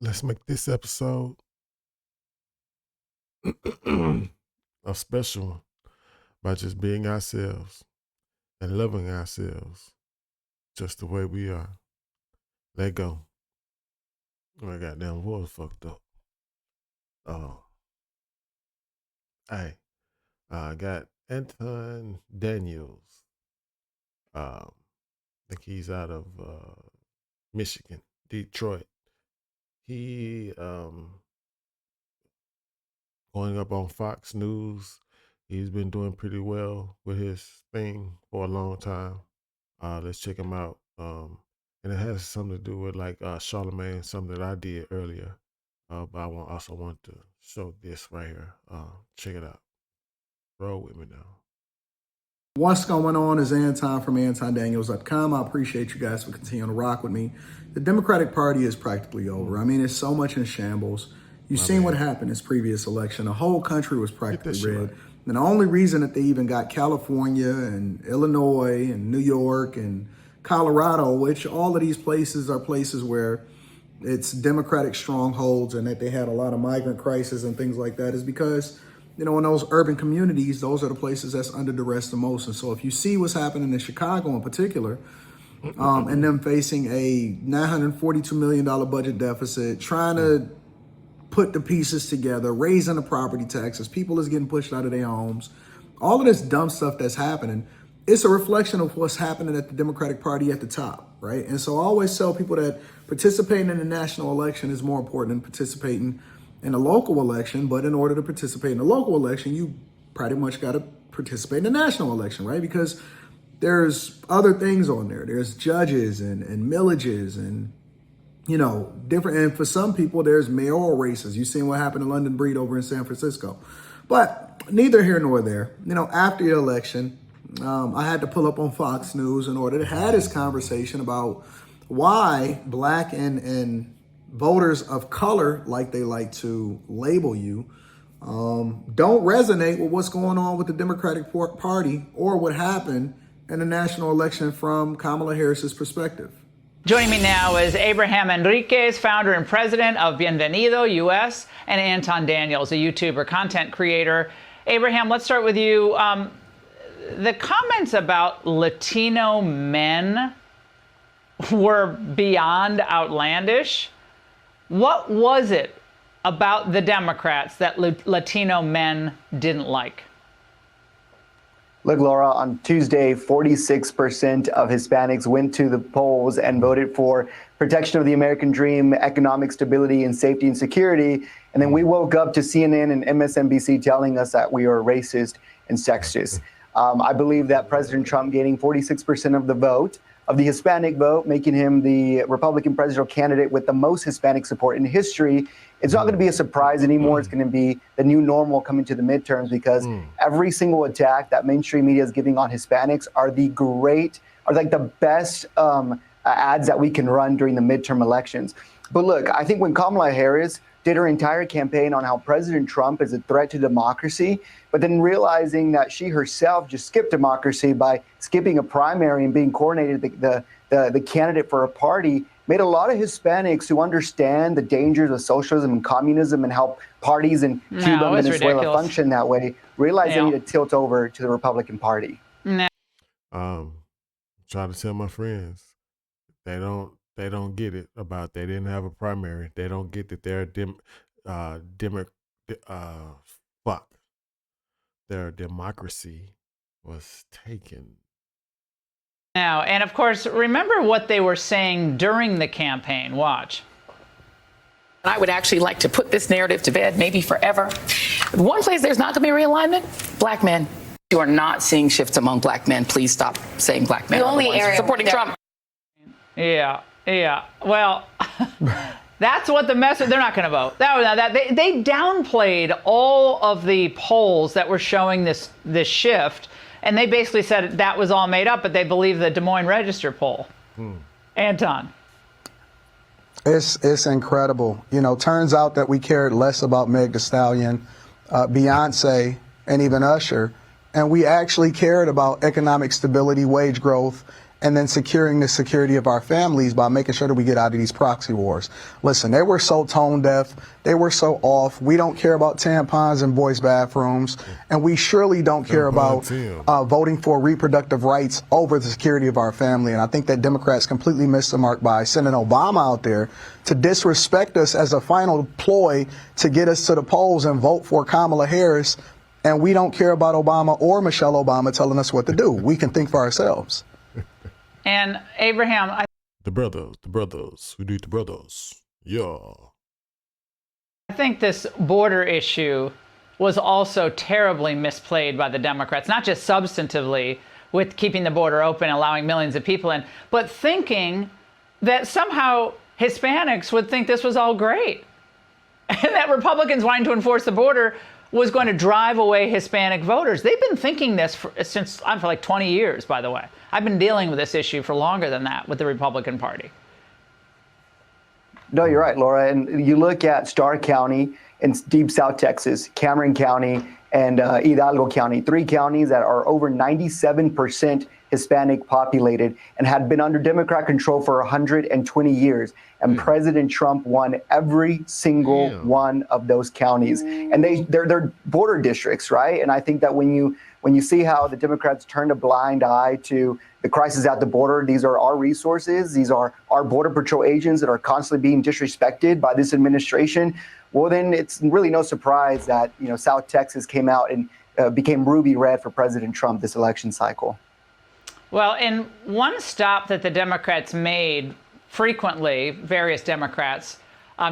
Let's make this episode a special one by just being ourselves and loving ourselves just the way we are. Let go. My goddamn voice fucked up. Oh. Hey, I got Anton Daniels. I think he's out of Michigan, Detroit. He going up on Fox News. He's been doing pretty well with his thing for a long time. Let's check him out. And it has something to do with like Charlamagne, something that I did earlier. But I also want to show this right here. Check it out. Roll with me now. What's going on is Anton from AntonDaniels.com. I appreciate you guys for continuing to rock with me. The Democratic Party is practically over. I mean, it's so much in shambles. You've seen what happened this previous election. The whole country was practically red. Right. And the only reason that they even got California and Illinois and New York and Colorado, which all of these places are places where it's Democratic strongholds and that they had a lot of migrant crisis and things like that, is because, you know, in those urban communities, those are the places that's under duress the most. And so if you see what's happening in Chicago in particular, and them facing a $942 million budget deficit, trying to put the pieces together, raising the property taxes, people is getting pushed out of their homes, all of this dumb stuff that's happening, it's a reflection of what's happening at the Democratic Party at the top, right? And so I always tell people that participating in the national election is more important than participating in a local election. But in order to participate in the local election, you pretty much got to participate in the national election, right? Because there's other things on there. There's judges and millages and, you know, different. And for some people, there's mayoral races. You've seen what happened in London Breed over in San Francisco. But neither here nor there. You know, after the election, I had to pull up on Fox News in order to have this conversation about why black and voters of color, like they like to label you, don't resonate with what's going on with the Democratic Party or what happened in the national election from Kamala Harris's perspective. Joining me now is Abraham Enriquez, founder and president of Bienvenido US, and Anton Daniels, a YouTuber, content creator. Abraham, let's start with you. The comments about Latino men were beyond outlandish. What was it about the Democrats that Latino men didn't like? Look, Laura, on Tuesday, 46% of Hispanics went to the polls and voted for protection of the American dream, economic stability and safety and security. And then we woke up to CNN and MSNBC telling us that we are racist and sexist. I believe that President Trump gaining 46% of the vote, of the Hispanic vote, making him the Republican presidential candidate with the most Hispanic support in history, it's not going to be a surprise anymore. It's going to be the new normal coming to the midterms, because every single attack that mainstream media is giving on Hispanics are like the best ads that we can run during the midterm elections. But look, I think when Kamala Harris did her entire campaign on how President Trump is a threat to democracy, but then realizing that she herself just skipped democracy by skipping a primary and being coordinated the candidate for a party, made a lot of Hispanics who understand the dangers of socialism and communism and how parties in Cuba and Venezuela function that way, realize they need to tilt over to the Republican Party. Try to tell my friends, they don't get it about they didn't have a primary. They don't get that their democracy was taken. Now, and of course, remember what they were saying during the campaign. Watch. I would actually like to put this narrative to bed, maybe forever. One place there's not going to be realignment, black men. You are not seeing shifts among black men. Please stop saying black men. The only area supporting Trump. Yeah. Well, that's what the message. They're not going to vote. They downplayed all of the polls that were showing this shift, and they basically said that was all made up. But they believe the Des Moines Register poll. Anton. It's incredible. You know, turns out that we cared less about Meg Thee Stallion, Beyonce, and even Usher, and we actually cared about economic stability, wage growth, and then securing the security of our families by making sure that we get out of these proxy wars. Listen, they were so tone deaf. They were so off. We don't care about tampons in boys' bathrooms, and we surely don't care about voting for reproductive rights over the security of our family. And I think that Democrats completely missed the mark by sending Obama out there to disrespect us as a final ploy to get us to the polls and vote for Kamala Harris. And we don't care about Obama or Michelle Obama telling us what to do. We can think for ourselves. And Abraham, the brothers, we need the brothers. Yeah. I think this border issue was also terribly misplayed by the Democrats, not just substantively with keeping the border open, allowing millions of people in, but thinking that somehow Hispanics would think this was all great. And that Republicans wanting to enforce the border was going to drive away Hispanic voters. They've been thinking this for like 20 years, by the way. I've been dealing with this issue for longer than that with the Republican Party. No, you're right, Laura. And you look at Starr County in deep South Texas, Cameron County, and Hidalgo County, 3 counties that are over 97% Hispanic populated and had been under Democrat control for 120 years. And President Trump won every single one of those counties. And they're border districts, right? And I think that when you see how the Democrats turned a blind eye to the crisis at the border, these are our resources. These are our Border Patrol agents that are constantly being disrespected by this administration. Well, then it's really no surprise that, South Texas came out and became ruby red for President Trump this election cycle. Well, in one stop that the Democrats made frequently, various Democrats,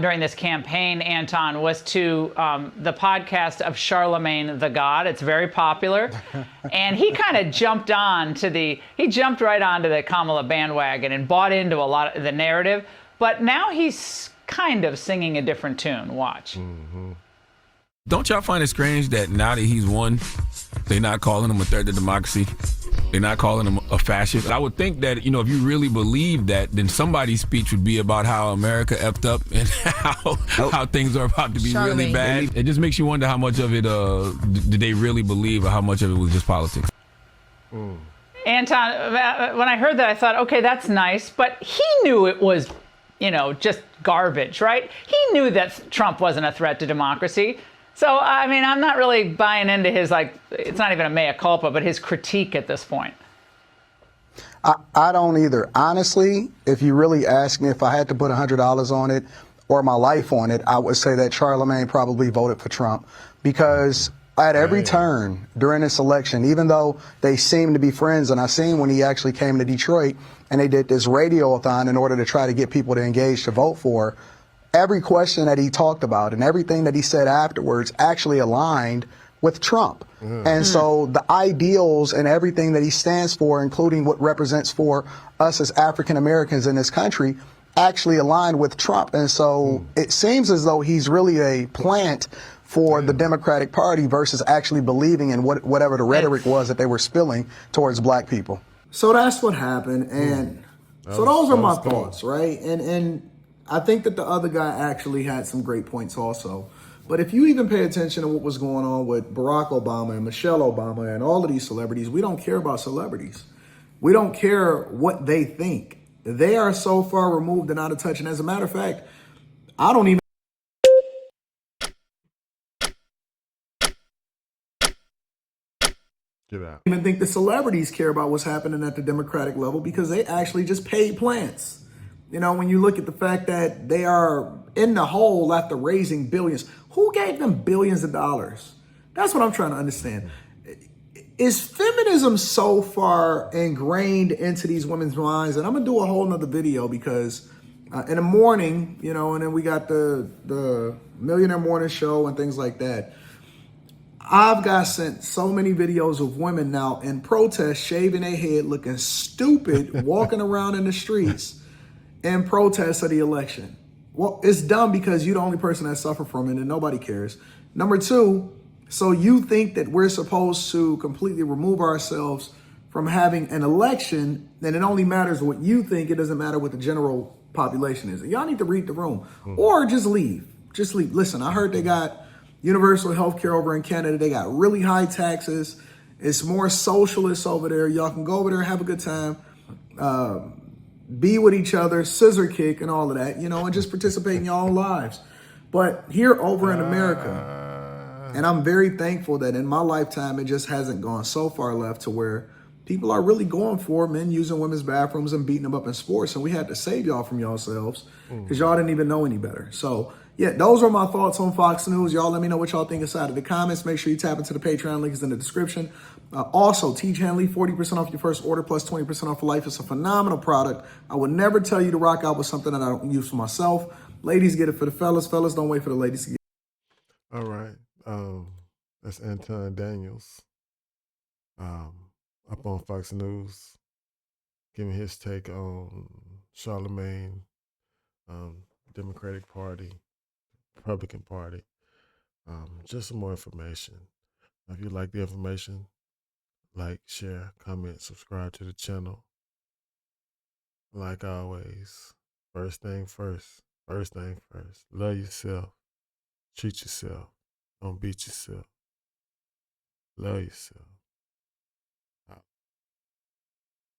during this campaign, Anton, was to the podcast of Charlamagne the God. It's very popular. And he kind of jumped right onto the Kamala bandwagon and bought into a lot of the narrative. But now he's kind of singing a different tune. Watch. Mm-hmm. Don't y'all find it strange that now that he's won, they're not calling him a threat to democracy? They're not calling him a fascist. I would think that, if you really believe that, then somebody's speech would be about how America effed up and how things are about to be really bad. It just makes you wonder how much of it did they really believe or how much of it was just politics. Anton, when I heard that, I thought, okay, that's nice. But he knew it was, just garbage, right? He knew that Trump wasn't a threat to democracy. So, I mean, I'm not really buying into his, it's not even a mea culpa, but his critique at this point. I don't either. Honestly, if you really ask me if I had to put $100 on it or my life on it, I would say that Charlamagne probably voted for Trump because at every turn during this election, even though they seem to be friends, and I seen when he actually came to Detroit and they did this radio-a-thon in order to try to get people to engage to vote for, every question that he talked about and everything that he said afterwards actually aligned with Trump. And so the ideals and everything that he stands for, including what represents for us as African Americans in this country, actually aligned with Trump. And so it seems as though he's really a plant for the Democratic Party versus actually believing in whatever the rhetoric was that they were spilling towards black people. So that's what happened. And so those are my thoughts, right? And I think that the other guy actually had some great points also. But if you even pay attention to what was going on with Barack Obama and Michelle Obama and all of these celebrities, we don't care about celebrities. We don't care what they think. They are so far removed and out of touch. And as a matter of fact, I don't even think the celebrities care about what's happening at the Democratic level because they actually just paid plants. When you look at the fact that they are in the hole after raising billions, who gave them billions of dollars? That's what I'm trying to understand. Is feminism so far ingrained into these women's minds? And I'm going to do a whole nother video because in the morning, and then we got the Millionaire Morning Show and things like that. I've got sent so many videos of women now in protest, shaving their head, looking stupid, walking around in the streets in protest of the election. Well, it's dumb because you're the only person that suffered from it and nobody cares. Number two, so you think that we're supposed to completely remove ourselves from having an election and it only matters what you think, it doesn't matter what the general population is. Y'all need to read the room or just leave. Just leave. Listen, I heard they got universal health care over in Canada. They got really high taxes. It's more socialist over there. Y'all can go over there and have a good time. be with each other, scissor kick, and all of that, and just participate in your own lives. But here over in America, and I'm very thankful that in my lifetime, it just hasn't gone so far left to where people are really going for men using women's bathrooms and beating them up in sports. And we had to save y'all from yourselves because y'all didn't even know any better. So, yeah, those are my thoughts on Fox News. Y'all let me know what y'all think inside of the comments. Make sure you tap into the Patreon link is in the description. Also, Teach Hanley, 40% off your first order plus 20% off for life. It's a phenomenal product. I would never tell you to rock out with something that I don't use for myself. Ladies, get it for the fellas. Fellas, don't wait for the ladies to get it. All right. That's Anton Daniels. Up on Fox News, giving his take on Charlamagne, Democratic Party, Republican Party. Just some more information. If you like the information, like, share, comment, subscribe to the channel. Like always, first thing first. First thing first. Love yourself. Treat yourself. Don't beat yourself. Love yourself.